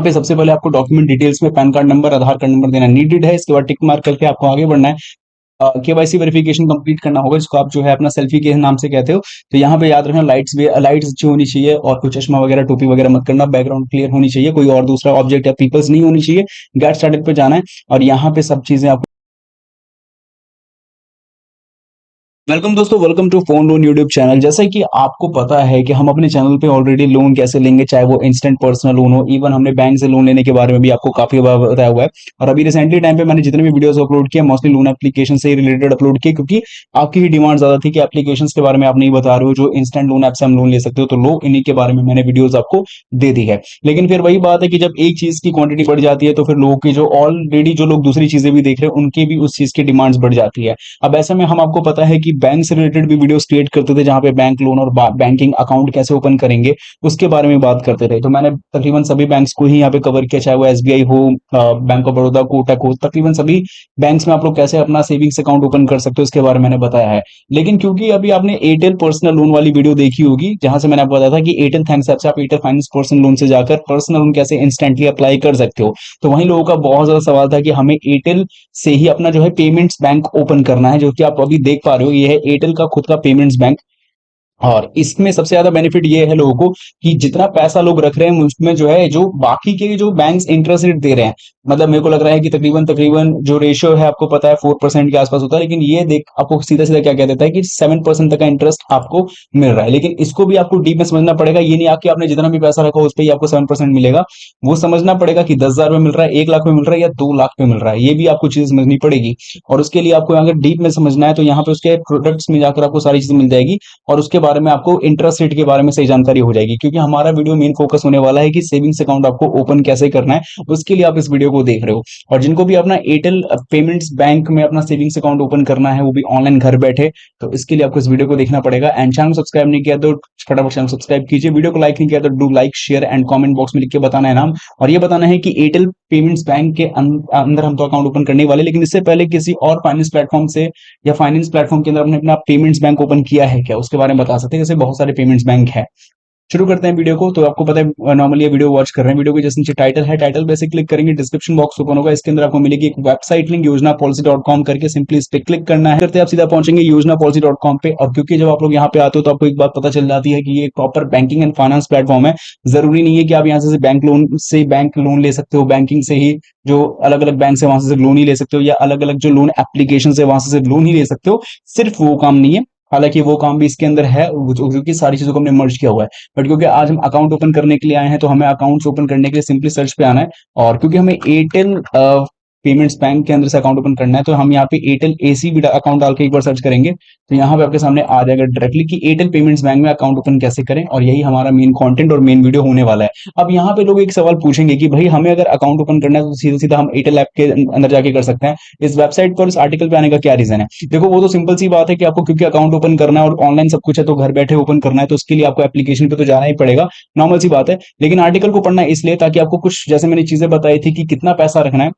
पे सबसे पहले आपको डॉक्यूमेंट डिटेल्स में पैन कार्ड नंबर, आधार कार्ड नंबर देना नीडेड है। इसके बाद टिक मार्क करके आपको आगे बढ़ना है। केवाईसी वेरिफिकेशन कंप्लीट करना होगा, जिसको आप जो है अपना सेल्फी के नाम से कहते हो। तो यहाँ पे याद रखना, लाइट्स अच्छी होनी चाहिए और कोई चश्मा वगैरह टोपी वगैरह मत करना। बैकग्राउंड क्लियर होनी चाहिए, कोई और दूसरा ऑब्जेक्ट या पीपल्स नहीं होनी चाहिए। गेट स्टार्टेड पे जाना है और यहाँ पे सब चीजें आप वेलकम दोस्तों, welcome to phone loan YouTube channel. जैसा कि आपको पता है कि हम अपने चैनल पे ऑलरेडी लोन कैसे लेंगे, चाहे वो इंस्टेंट पर्सनल लोन हो, इवन हमने बैंक से लोन लेने के बारे में भी आपको काफी बार बताया हुआ है। और अभी रिसेंटली टाइम पे मैंने जितने भी वीडियोस अपलोड किए, मोस्टली लोन एप्लीकेशन से रिलेटेड अपलोड किए, क्योंकि आपकी ही डिमांड ज्यादा थी कि एप्लीकेशन के बारे में आप नहीं बता रहे हो जो इंस्टेंट लोन ऐप से हम लोन ले सकते हो, तो लो इन्हीं के बारे में मैंने वीडियोज आपको दे दी है। लेकिन फिर वही बात है कि जब एक चीज की क्वांटिटी बढ़ जाती है तो फिर लोगों की जो ऑलरेडी जो लोग दूसरी चीजें भी देख रहे हैं उनकी भी उस चीज की डिमांड्स बढ़ जाती है। अब ऐसे में हम आपको पता है कि बैंक से रिलेटेड भी वीडियोस क्रिएट करते थे, जहां पे बैंक लोन और बैंकिंग अकाउंट कैसे ओपन करेंगे उसके बारे में बात करते थे। तो मैंने तकरीबन सभी बैंक्स को ही यहाँ पे कवर किया, चाहे वो एसबीआई हो, बैंक ऑफ बड़ौदा, कोटक हो, तकरीबन सभी बैंक्स में आप लोग कैसे अपना सेविंग्स अकाउंट ओपन कर सकते हो इसके बारे में मैंने बताया है। लेकिन क्योंकि अभी आपने एयरटेल पर्सनल लोन वाली वीडियो देखी होगी, जहां से मैंने आपको बताया था कि एयरटेल थैंक्स ऐप से आप एयरटेल फाइनेंस पर्सनल लोन से जाकर पर्सनल लोन कैसे इंस्टेंटली अप्लाई कर सकते हो, तो वहीं लोगों का बहुत ज्यादा सवाल था कि हमें एयरटेल से ही अपना जो है पेमेंट्स बैंक ओपन करना है, जो कि आप अभी देख पा रहे हो, ये है एयरटेल का खुद का पेमेंट्स बैंक। और इसमें सबसे ज्यादा बेनिफिट ये है लोगों को कि जितना पैसा लोग रख रहे हैं उसमें जो है जो बाकी के जो बैंक्स इंटरेस्ट रेट दे रहे हैं, मतलब मेरे को लग रहा है कि तकरीबन तकरीबन जो रेशियो है आपको पता है 4% के आसपास होता है, लेकिन ये देख आपको सीधा सीधा क्या कह देता है कि 7% तक का इंटरेस्ट आपको मिल रहा है। लेकिन इसको भी आपको डीप में समझना पड़ेगा, ये नहीं आपकी आपने जितना भी पैसा रखा उस पर ही आपको 7% मिलेगा। वो समझना पड़ेगा कि 10,000 में मिल रहा है, 1 लाख में मिल रहा है या 2 लाख में मिल रहा है, ये भी आपको चीज समझनी पड़ेगी। और उसके लिए आपको अगर डीप में समझना है तो यहाँ पे उसके प्रोडक्ट्स में जाकर आपको सारी चीजें मिल जाएगी और उसके बारे में आपको इंटरेस्ट रेट के बारे में सही जानकारी हो जाएगी। क्योंकि हमारा वीडियो मेन फोकस होने वाला है कि सेविंग्स अकाउंट आपको ओपन कैसे करना है, उसके लिए आप इस वीडियो को देख रहे हो। और जिनको भी अपना एयरटेल पेमेंट्स बैंक में अपना सेविंग्स अकाउंट ओपन करना है, वो भी ऑनलाइन घर बैठे, तो इसके लिए आपको इस वीडियो को देखना पड़ेगा। एंड चैनल सब्सक्राइब नहीं किया तो फटाफट चैनल सब्सक्राइब कीजिए। वीडियो को लाइक नहीं किया तो do like, share and comment box में लिख के बताना है नाम, और ये बताना है कि एयरटेल पेमेंट्स बैंक के अंदर हम तो अकाउंट ओपन करने वाले, लेकिन इससे पहले किसी और फाइनेंस प्लेटफॉर्म से या फाइनेंस प्लेटफॉर्म के अंदर हमने अपना पेमेंट्स बैंक ओपन किया है क्या, उसके बारे में बता सकते हैं। जैसे बहुत सारे पेमेंट्स बैंक है। शुरू करते हैं वीडियो को। तो आपको पता है नॉर्मली ये वीडियो वॉच कर रहे हैं, वीडियो के जैसे नीचे टाइटल है, टाइटल पे से क्लिक करेंगे, डिस्क्रिप्शन बॉक्स ओपन होगा, इसके अंदर आपको मिलेगी एक वेबसाइट लिंक योजनापॉलिसी.com करके, सिंपली इस पे क्लिक करना है। करते आप सीधा पहुंचेंगे योजनापॉलिसी.com पे। और क्योंकि जब आप लोग यहाँ पे आते हो तो आपको एक बात पता चल जाती है कि ये एक proper banking and finance platform है। जरूरी नहीं है कि आप यहाँ से बैंक लोन ले सकते हो, बैंकिंग से ही जो अलग अलग बैंक से वहां से लोन ही ले सकते हो, या अलग अलग जो लोन एप्लीकेशन है वहां से लोन ही ले सकते हो। सिर्फ वो काम नहीं है, हालांकि वो काम भी इसके अंदर है क्योंकि सारी चीजों को हमने मर्ज किया हुआ है। बट क्योंकि आज हम अकाउंट ओपन करने के लिए आए हैं तो हमें अकाउंट्स ओपन करने के लिए सिंपली सर्च पे आना है। और क्योंकि हमें एयरटेल पेमेंट्स बैंक के अंदर से अकाउंट ओपन करना है, तो हम यहाँ पे एयरटेल एसी भी अकाउंट डाल के एक बार सर्च करेंगे तो यहाँ पे आपके सामने आ जाएगा डायरेक्टली कि एयरटेल पेमेंट्स बैंक में अकाउंट ओपन कैसे करें। और यही हमारा मेन कंटेंट और मेन वीडियो होने वाला है। अब यहाँ पे लोग एक सवाल पूछेंगे कि भाई हमें अगर अकाउंट ओपन करना है तो सीधा सीधा हम एयरटेल ऐप के अंदर जाके कर सकते हैं, इस वेबसाइट पर इस आर्टिकल पे आने का क्या रीजन है। देखो वो तो सिंपल सी बात है कि आपको क्योंकि अकाउंट ओपन करना है और ऑनलाइन सब कुछ है, तो घर बैठे ओपन करना है, तो उसके लिए आपको एप्लीकेशन पे तो जाना ही पड़ेगा, नॉर्मल सी बात है। लेकिन आर्टिकल को पढ़ना इसलिए ताकि आपको कुछ जैसे मैंने चीजें बताई थी कि कितना पैसा रखना है,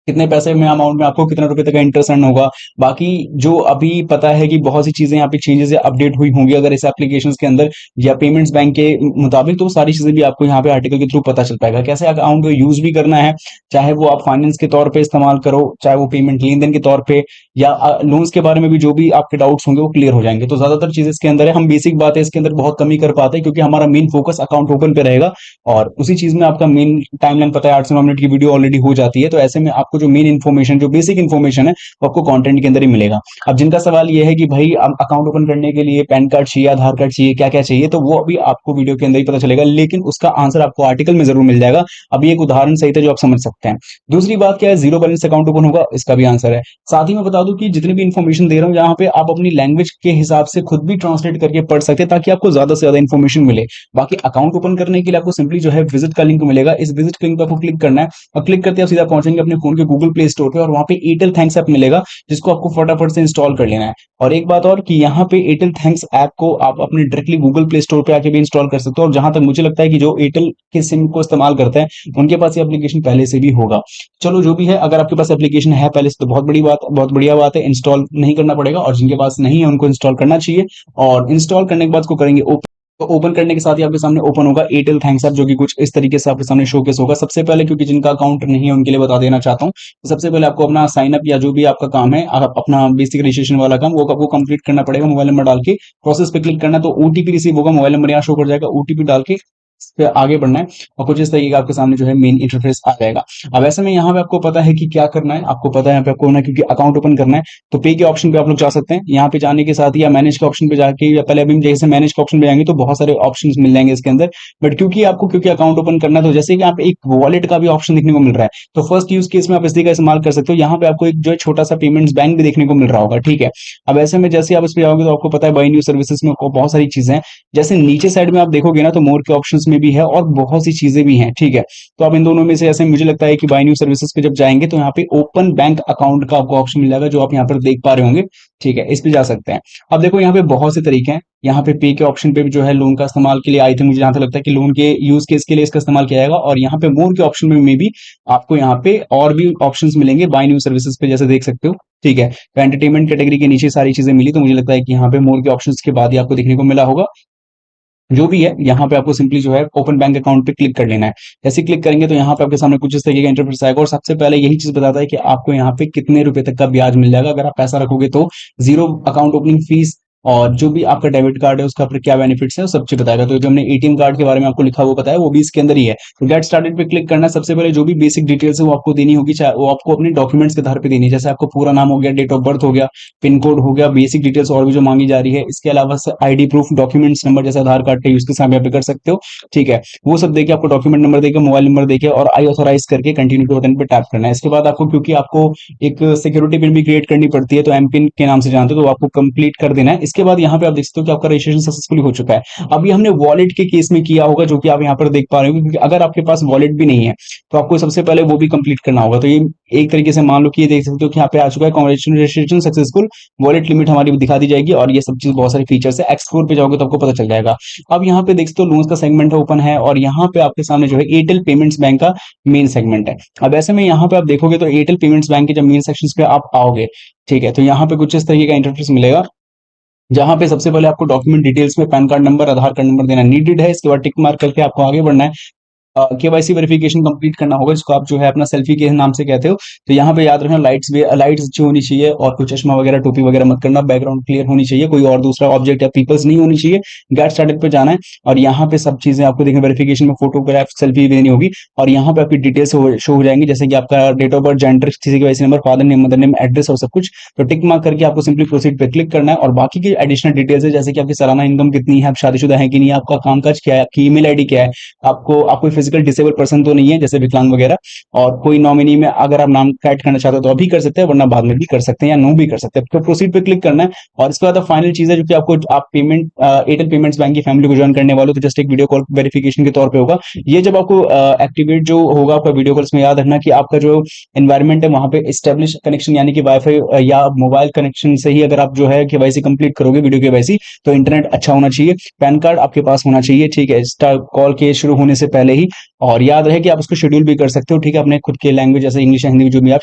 कितने पैसे में अमाउंट में आपको कितना रुपए तक का इंटरेस्ट अर्न होगा। बाकी जो अभी पता है कि बहुत सी चीजें यहाँ पे चेंजेस या अपडेट हुई होंगी अगर इस एप्लीकेशंस के अंदर या पेमेंट्स बैंक के मुताबिक, तो सारी चीजें भी आपको यहाँ पे आर्टिकल के थ्रू पता चल पाएगा कैसे अकाउंट को यूज भी करना है, चाहे वो आप फाइनेंस के तौर पे इस्तेमाल करो, चाहे वो पेमेंट लेन देन के तौर पे, या लोन्स के बारे में भी जो भी आपके डाउट्स होंगे वो क्लियर हो जाएंगे। तो ज्यादातर चीजें इसके अंदर है, हम बेसिक बातें इसके अंदर बहुत कम ही कर पाते हैं क्योंकि हमारा मेन फोकस अकाउंट ओपन पे रहेगा। और उसी चीज में आपका मेन टाइमलाइन पता है 8 से 9 मिनट की वीडियो ऑलरेडी हो जाती है, तो ऐसे में आपको जो मेन इन्फॉर्मेशन जो बेसिक इन्फॉर्मेशन है वो आपको कंटेंट के अंदर ही मिलेगा। अब जिनका सवाल ये है कि भाई अकाउंट ओपन करने के लिए पैन कार्ड चाहिए, आधार कार्ड चाहिए, क्या क्या चाहिए, तो वो अभी आपको वीडियो के अंदर ही पता चलेगा, लेकिन उसका आंसर आपको आर्टिकल में जरूर मिल जाएगा। अभी एक उदाहरण सही था जो आप समझ सकते हैं। दूसरी बात क्या है, जीरो बैलेंस अकाउंट ओपन होगा, इसका भी आंसर है। साथ ही मैं बता दूं कि जितनी भी इन्फॉर्मेशन दे रहा हूं यहाँ पे आप अपनी लैंग्वेज के हिसाब से खुद भी ट्रांसलेट करके पढ़ सकते हैं ताकि आपको ज्यादा से ज्यादा इन्फॉर्मेशन मिले। बाकी अकाउंट ओपन करने के लिए आपको सिंपली जो है विजिट का लिंक मिलेगा, इस विजिट के लिंक पर आपको क्लिक करना है और क्लिक करते आप सीधा पहुंचेंगे अपने फोन के गूगल प्ले स्टोर पे, और वहां पे एयरटेल थैंक्स ऐप मिलेगा जिसको आपको फटाफट से इंस्टॉल कर लेना है। और एक बात और कि यहाँ पे एयरटेल थैंक्स ऐप को आप अपने डायरेक्टली गूगल प्ले स्टोर पे आके भी इंस्टॉल कर सकते हो, और जहां तक मुझे लगता है कि जो एयरटेल के सिम को इस्तेमाल करते हैं उनके पास ये एप्लीकेशन पहले से भी होगा। चलो जो भी है, अगर आपके पास एप्लीकेशन है पहले से तो बहुत बड़ी बात, बहुत बढ़िया बात है, इंस्टॉल नहीं करना पड़ेगा, और जिनके पास नहीं है उनको इंस्टॉल करना चाहिए। और इंस्टॉल करने के बाद को करेंगे ओपन। तो ओपन करने के साथ ही आपके सामने ओपन होगा एयरटेल थैंक्स ऐप, जो कि कुछ इस तरीके से आपके सामने शोकेस होगा। सबसे पहले, क्योंकि जिनका अकाउंट नहीं है उनके लिए बता देना चाहता हूँ, तो सबसे पहले आपको अपना साइन अप या जो भी आपका काम है, आप अपना बेसिक रजिस्ट्रेशन वाला काम वो आपको कंप्लीट करना पड़ेगा। मोबाइल नंबर डाल के प्रोसेस पे क्लिक करना, तो ओटीपी रिसीव होगा, मोबाइल नंबर यहाँ शो कर जाएगा, ओटीपी डाल के इस पे आगे बढ़ना है और कुछ इस तरीके का आपके सामने जो है मेन इंटरफेस आ जाएगा। अब ऐसे में यहाँ पे आपको पता है कि क्या करना है, आपको पता है यहाँ पे आपको होना है, क्योंकि अकाउंट ओपन करना है तो पे के ऑप्शन पे आप लोग जा सकते हैं। यहाँ पे जाने के साथ ही या मैनेज के ऑप्शन पे जाके, या पहले अभी जैसे मैनेज के ऑप्शन पे जाएंगे तो बहुत सारे ऑप्शन मिल जाएंगे इसके अंदर। बट क्योंकि अकाउंट ओपन करना है, तो जैसे कि यहाँ पे एक वॉलेट का भी ऑप्शन देखने को मिल रहा है, तो फर्स्ट यूज केस में आप इसका इस्तेमाल कर सकते हो। यहाँ पे आपको एक जो है छोटा सा पेमेंट्स बैंक भी देखने को मिल रहा होगा, ठीक है। अब ऐसे में जैसे आप इस पे जाओगे तो आपको पता है बाई न्यू सर्विसेज में आपको बहुत सारी चीजें हैं। जैसे नीचे साइड में आप देखोगे ना, तो मोर के ऑप्शंस में भी है और बहुत सी चीजें भी हैं, ठीक है। तो आप इन दोनों में से, ऐसे मुझे लगता है कि बाय न्यू सर्विसेज पे जब जाएंगे तो यहाँ पे ओपन बैंक अकाउंट का आपको ऑप्शन मिल जाएगा, जो आप यहाँ पर देख पा रहे होंगे, ठीक है। इस पे जा सकते हैं। अब देखो यहाँ पे बहुत से तरीके हैं। यहाँ पे के ऑप्शन पे भी जो है लोन का इस्तेमाल के लिए आई थिंक, मुझे जहां तक लगता है कि लोन के यूज केस के लिए इसका इस्तेमाल किया जाएगा। और यहाँ पे मोर के ऑप्शन में भी आपको यहाँ पे और भी ऑप्शंस मिलेंगे बाय न्यू सर्विसेज पे, जैसे देख सकते हो, ठीक है। तो एंटरटेनमेंट कैटेगरी के नीचे सारी चीजें मिली, तो मुझे लगता है कि यहाँ पे मोर के ऑप्शंस के बाद ही आपको देखने को मिला होगा। जो भी है, यहाँ पे आपको सिंपली जो है ओपन बैंक अकाउंट पे क्लिक कर लेना है। जैसे क्लिक करेंगे तो यहाँ पे आपके सामने कुछ इस तरीके का इंटरफेस आएगा, और सबसे पहले यही चीज बताता है कि आपको यहाँ पे कितने रुपए तक का ब्याज मिल जाएगा अगर आप पैसा रखोगे तो। जीरो अकाउंट ओपनिंग फीस, और जो भी आपका डेबिट कार्ड है उसका फिर क्या बेनिफिट्स है, वो सब चीज बताएगा। तो जो हमने एटीएम कार्ड के बारे में आपको लिखा हुआ बताया, वो भी इसके अंदर ही है। तो गेट स्टार्टेड पे क्लिक करना है। सबसे पहले जो भी बेसिक डिटेल्स है वो आपको देनी होगी, चाहे वो आपको अपने डॉक्यूमेंट्स के आधार पे देनी है। जैसे आपको पूरा नाम हो गया, डेट ऑफ बर्थ हो गया, पिन कोड हो गया, बेसिक डिटेल्स और भी जो मांगी जा रही है। इसके अलावा आईडी प्रूफ, डॉक्यूमेंट्स नंबर, जैसे आधार कार्ड का यूज के साथ यहाँ पे कर सकते हो, ठीक है। वो सब देके आपको डॉक्यूमेंट नंबर देके, मोबाइल नंबर देके और आई ऑथोराइज करके कंटिन्यू के बटन पे टैप करना है। इसके बाद आपको, क्योंकि आपको एक सिक्योरिटी पिन भी क्रिएट करनी पड़ती है, तो एम पिन के नाम से जानते हो, तो आपको कंप्लीट कर देना है। इसके बाद यहाँ पे आप देख सकते हो कि आपका रजिस्ट्रेशन सक्सेसफुली हो चुका है। अभी हमने वॉलेट के केस में किया होगा, जो कि आप यहाँ पर देख पा रहे हो, क्योंकि अगर आपके पास वॉलेट भी नहीं है तो आपको सबसे पहले वो भी कंप्लीट करना होगा। तो ये एक तरीके से मान लो कि ये देख सकते हो कि यहाँ पे आ चुका है, congratulation registration successful, wallet limit हमारी दिखा दी जाएगी, और ये सब चीज बहुत सारी फीचर्स है। एक्सप्लोर पे जाओगे तो आपको पता चल जाएगा। अब यहाँ पे देख सकते हो लोन्स का सेगमेंट ओपन है, और यहाँ पे आपके सामने जो है एयरटेल पेमेंट्स बैंक का मेन सेगमेंट है। अब ऐसे में यहाँ पे आप देखोगे तो एयरटेल पेमेंट्स बैंक के जब मेन सेक्शन पे आप आओगे, ठीक है, तो यहाँ पे कुछ इस तरीके का इंटरफेस मिलेगा, जहां पे सबसे पहले आपको डॉक्यूमेंट डिटेल्स में पैन कार्ड नंबर, आधार कार्ड नंबर देना नीडेड है। इसके बाद टिक मार्क करके आपको आगे बढ़ना है। केवाईसी वेरिफिकेशन कंप्लीट करना होगा, जिसको आप जो है अपना सेल्फी के नाम से कहते हो। तो यहाँ पे याद रखना, लाइट्स अच्छी होनी चाहिए, और कुछ चश्मा वगैरह, टोपी वगैरह मत करना, बैकग्राउंड क्लियर होनी चाहिए, कोई और दूसरा ऑब्जेक्ट या पीपल्स नहीं होनी चाहिए। गेट स्टार्टेड पे जाना है, और यहाँ पे सब चीजें आपको देखना, वेरिफिकेशन में फोटोग्राफ, सेल्फी देनी होगी, और यहाँ पे आपकी डिटेल्स शो हो जाएंगी, जैसे कि आपका date of birth, gender, KYC number, father name, mother name, address और सब कुछ। तो टिक मार्क करके आपको सिंपली प्रोसीड पे क्लिक करना है, और बाकी की एडिशनल डिटेल्स है, जैसे कि आपकी सालाना इनकम कितनी है, आप शादीशुदा है कि नहीं, आपका कामकाज क्या है, आपकी ईमेल आईडी क्या है, आप कोई फिजिकल डिसेबल पर्सन तो नहीं है जैसे विकलांग वगैरह, और कोई नॉमिनी में अगर आप नाम ऐड करना चाहते हो तो अभी कर सकते हैं, वरना बाद में भी कर सकते हैं, या नो भी कर सकते हैं। तो प्रोसीड पे क्लिक करना है, और इसके बाद फाइनल चीज है जो कि आपको, आप पेमेंट एयरटेल पेमेंट्स बैंक की फैमिली को ज्वाइन करने वाले हो, तो जस्ट एक वीडियो कॉल वेरिफिकेशन के तौर पे होगा। ये जब आपको एक्टिवेट जो होगा आपका वीडियो कॉल, में याद रखना कि आपका जो एनवायरमेंट है वहां पे स्टेब्लिश कनेक्शन, यानी कि वाईफाई या मोबाइल कनेक्शन से ही अगर आप जो है केवाईसी कंप्लीट करोगे, वीडियो केवाईसी, तो इंटरनेट अच्छा होना चाहिए, पैन कार्ड आपके पास होना चाहिए, ठीक है, कॉल के शुरू होने से पहले ही। और याद रहे कि आप उसको शेड्यूल भी कर सकते हो, ठीक है, अपने खुद के लैंग्वेज, जैसे इंग्लिश या हिंदी में जो भी आप,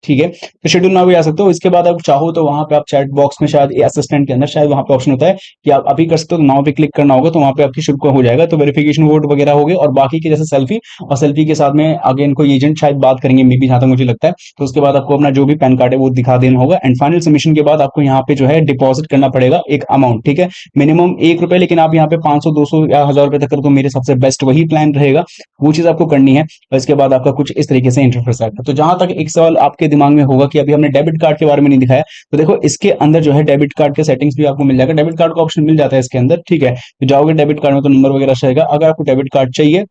ठीक है, तो शेड्यूल ना भी आ सकते हो। इसके बाद आप चाहो तो वहां पे आप चैट बॉक्स में, शायद असिस्टेंट के अंदर शायद वहां पे ऑप्शन होता है कि आप अभी कर सकते हो, नाउ पे क्लिक करना होगा, तो वहां पे आपकी शुरू हो जाएगा। तो वेरिफिकेशन वोट वगैरह हो गए, और बाकी के जैसे सेल्फी, और सेल्फी के साथ में अगेन कोई एजेंट शायद बात करेंगे, मे बी, जहां तक मुझे लगता है। तो उसके बाद आपको अपना जो भी पैन कार्ड है वो दिखा देना होगा, एंड फाइनल सबमिशन के बाद आपको यहाँ पे जो है डिपॉजिट करना पड़ेगा एक अमाउंट, ठीक है, मिनिमम ₹1, लेकिन आप यहाँ पे 500, 200 या 1000 रुपए तक कर, तो मेरे सबसे बेस्ट वही प्लान रहेगा, वो चीज आपको करनी है। और इसके बाद आपका कुछ इस तरीके से इंटरफेस आएगा। तो जहां तक एक सवाल आपके दिमाग में होगा कि अभी हमने डेबिट कार्ड के बारे में नहीं दिखाया, तो देखो इसके अंदर जो है डेबिट कार्ड के सेटिंग्स भी आपको मिल जाएगा, डेबिट कार्ड का ऑप्शन मिल जाता है इसके अंदर, ठीक है। तो जाओगे डेबिट कार्ड में तो नंबर वगैरह रहेगा, अगर आपको डेबिट कार्ड चाहिए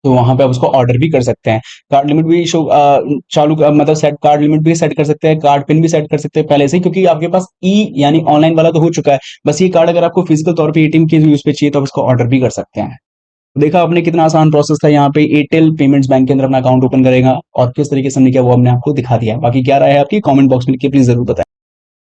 तो वहां पे आप उसको ऑर्डर भी कर सकते हैं। कार्ड लिमिट भी शो चालू मतलब सेट, कार्ड लिमिट भी सेट कर सकते हैं, कार्ड पिन भी सेट कर सकते हैं पहले से, क्योंकि आपके पास ई यानी ऑनलाइन वाला तो हो चुका है। बस ये कार्ड अगर आपको फिजिकल तौर पे एटीएम के यूज पे चाहिए तो आप इसको ऑर्डर भी कर सकते हैं। देखा आपने कितना आसान प्रोसेस था। यहाँ पे एयरटेल पेमेंट्स बैंक के अंदर अपना अकाउंट ओपन करेगा, और किस तरीके से हमने किया वो हमने आपको दिखा दिया है। बाकी क्या राय है आपकी, कमेंट बॉक्स में लिख के प्लीज जरूर बताएं।